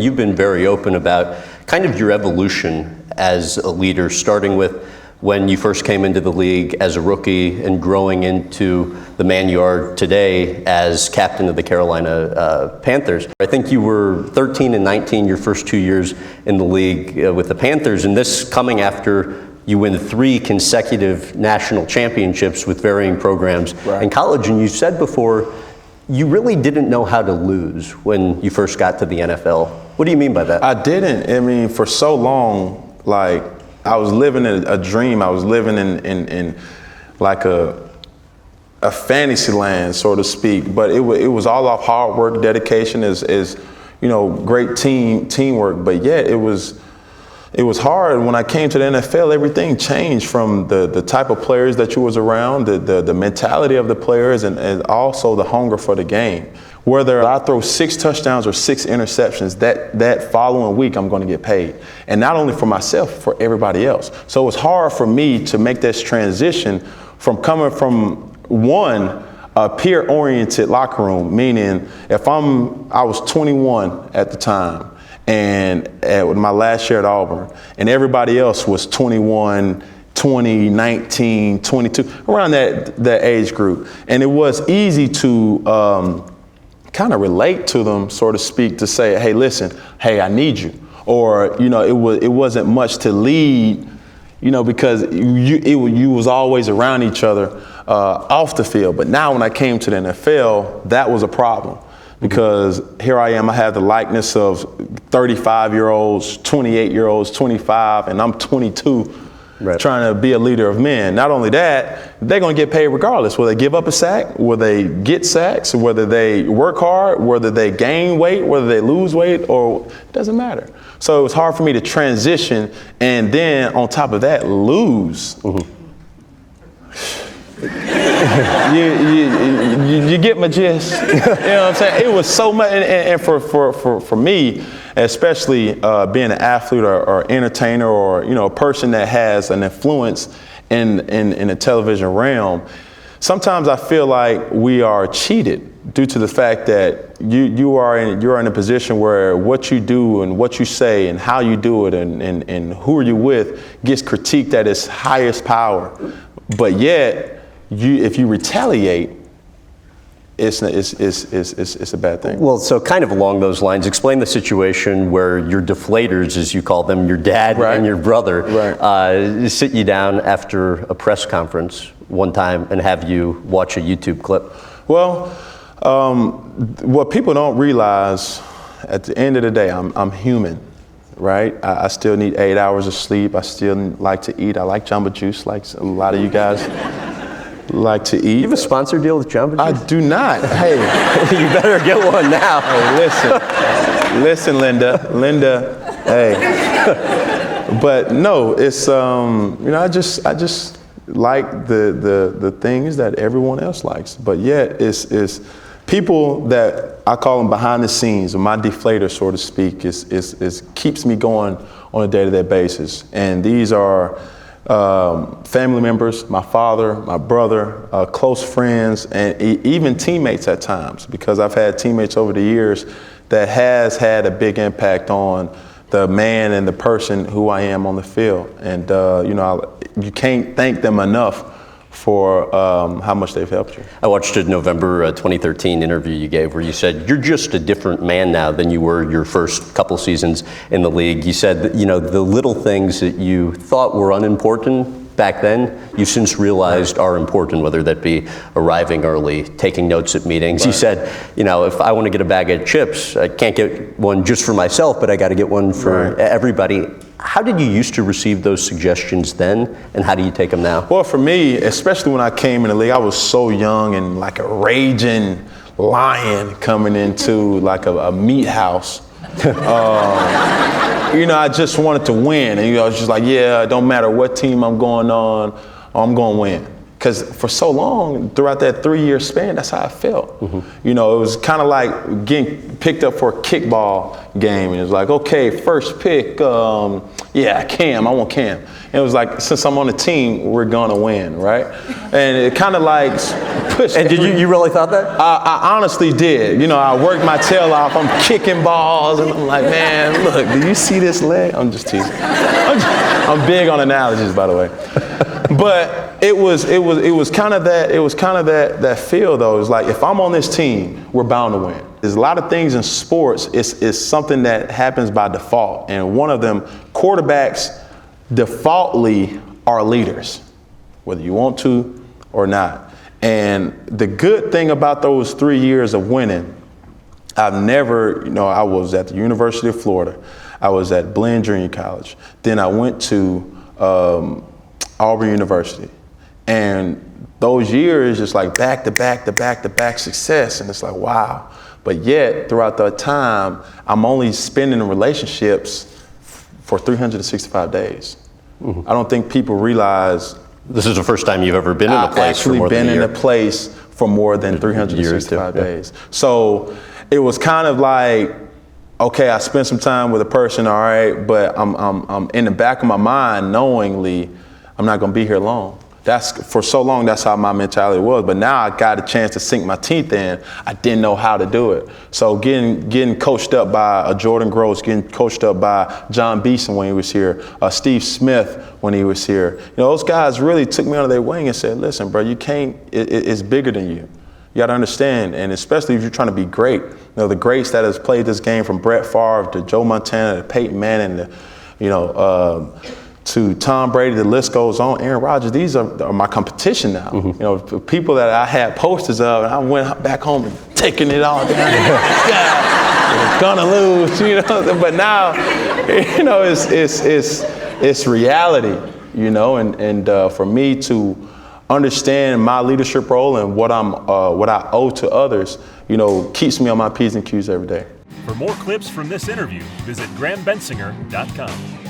and you've been very open about kind of your evolution as a leader, starting with when you first came into the league as a rookie and growing into the man you are today as captain of the Carolina Panthers. I think you were 13 and 19 your first 2 years in the league with the Panthers, and this coming after you win 3 consecutive national championships with varying programs in college. And you said before, you really didn't know how to lose when you first got to the NFL. What do you mean by that? I didn't. I mean, for so long, like, I was living in a dream. I was living in like a fantasy land, so to speak. But it was all off hard work, dedication, is great teamwork. But yet it was hard. When I came to the NFL, everything changed from the type of players that you was around, the mentality of the players, and also the hunger for the game. Whether I throw 6 touchdowns or 6 interceptions, that following week I'm going to get paid. And not only for myself, for everybody else. So it's hard for me to make this transition from coming from a peer-oriented locker room, meaning if I was 21 at the time, and with my last year at Auburn, and everybody else was 21, 20, 19, 22, around that age group. And it was easy to kind of relate to them, so to speak, to say, hey, listen, hey, I need you. Or, it wasn't much to lead, because you was always around each other off the field. But now when I came to the NFL, that was a problem. Because here I am, I have the likeness of 35-year-olds, 28-year-olds, 25, and I'm 22, trying to be a leader of men. Not only that, they're going to get paid regardless. Whether they give up a sack, whether they get sacks, whether they work hard, whether they gain weight, whether they lose weight, or it doesn't matter. So it was hard for me to transition, and then on top of that, lose. You get my gist. You know what I'm saying? It was so much, and for me, especially being an athlete or entertainer, or a person that has an influence in the television realm, sometimes I feel like we are cheated due to the fact that you're in a position where what you do and what you say and how you do it and who are you with gets critiqued at its highest power, but yet if you retaliate, it's a bad thing. Well, so kind of along those lines, explain the situation where your deflators, as you call them, your dad and your brother, sit you down after a press conference one time and have you watch a YouTube clip. Well, what people don't realize, at the end of the day, I'm human, right? I still need 8 hours of sleep. I still like to eat. I like Jamba Juice, like a lot of you guys like to eat. You have a sponsor deal with Jamba Juice? I do not. Hey, you better get one now. Hey, listen, Linda. Hey, but no, it's I just like the things that everyone else likes, but yet it's people that I call them behind the scenes, or my deflator, so to speak, is keeps me going on a day-to-day basis, and these are family members, my father, my brother, close friends, and even teammates at times, because I've had teammates over the years that has had a big impact on the man and the person who I am on the field. And, you can't thank them enough for how much they've helped you. I watched a November 2013 interview you gave where you said you're just a different man now than you were your first couple seasons in the league. You said that, the little things that you thought were unimportant back then, you've since realized are important, whether that be arriving early, taking notes at meetings. You said, if I want to get a bag of chips, I can't get one just for myself, but I got to get one for everybody. How did you used to receive those suggestions then, and how do you take them now? Well, for me, especially when I came in the league, I was so young and like a raging lion coming into like a meat house. I just wanted to win, and I was just like, it don't matter what team I'm going on, I'm going to win. Because for so long, throughout that 3-year span, that's how I felt. It was kind of like getting picked up for a kickball game. And it was like, okay, first pick, Cam, I want Cam. And it was like, since I'm on the team, we're going to win, right? And it kind of like push. And did you really thought that? I honestly did. You know, I worked my tail off. I'm kicking balls, and I'm like, man, look, do you see this leg? I'm just teasing. I'm big on analogies, by the way. But it was kind of that feel though. It's like, if I'm on this team, we're bound to win. There's a lot of things in sports. It's something that happens by default, and one of them, quarterbacks defaultly are leaders, whether you want to or not. And the good thing about those 3 years of winning, I've never, I was at the University of Florida. I was at Blinn Junior College. Then I went to Auburn University. And those years, just like back to back success. And it's like, wow. But yet, throughout that time, I'm only spending in relationships for 365 days. Mm-hmm. I don't think people realize. This is the first time you've ever been in a place for more than a year. I've actually been in a place for more than 365 days. So it was kind of like, okay, I spent some time with a person, all right, but I'm in the back of my mind knowingly I'm not going to be here long. For so long, that's how my mentality was. But now I got a chance to sink my teeth in. I didn't know how to do it. So getting coached up by a Jordan Gross, getting coached up by John Beeson when he was here, Steve Smith when he was here. Those guys really took me under their wing and said, listen, bro, you can't, it's bigger than you. You got to understand, and especially if you're trying to be great. The greats that has played this game, from Brett Favre to Joe Montana to Peyton Manning to Tom Brady, the list goes on. Aaron Rodgers, these are my competition now. Mm-hmm. People that I had posters of, and I went back home and taking it all down. Gonna lose, But now, it's reality, and for me to understand my leadership role and what I owe to others, keeps me on my P's and Q's every day. For more clips from this interview, visit GrahamBensinger.com.